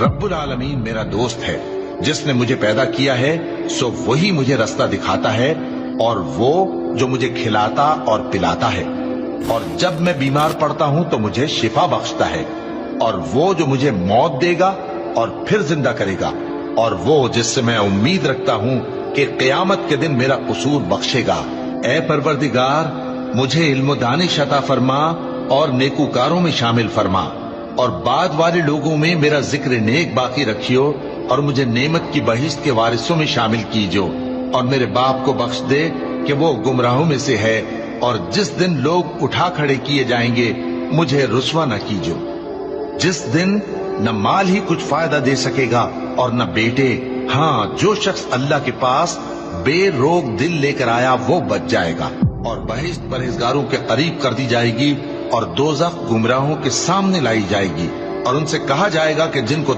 रब्बुल आलमीन मेरा दोस्त है, जिसने मुझे पैदा किया है सो वही मुझे रास्ता दिखाता है, और वो जो मुझे खिलाता और पिलाता है, और जब मैं बीमार पड़ता हूं तो मुझे शिफा बख्शता है, और वो जो मुझे मौत देगा और फिर जिंदा करेगा, और वो जिससे मैं उम्मीद रखता हूं कि क़यामत के दिन मेरा कसूर बख्शेगा। ए परवरदिगार, मुझे इल्म दानिश अता फरमा और नेकूकारों में शामिल फरमा, और बाद वाले लोगों में मेरा जिक्र नेक बाकी रखियो, और मुझे नेमत की बहिश्त के वारिसों में शामिल कीजो, और मेरे बाप को बख्श दे कि वो गुमराहों में से है, और जिस दिन लोग उठा खड़े किए जाएंगे मुझे रुसवा न कीजो, जिस दिन न माल ही कुछ फायदा दे सकेगा और न बेटे। हाँ, जो शख्स अल्लाह के पास बेरोग दिल लेकर आया वो बच जाएगा, और बहिश्त परहेजगारों के करीब कर दी जाएगी, और दोज़ख गुमराहों के सामने लाई जाएगी, और उनसे कहा जाएगा कि जिनको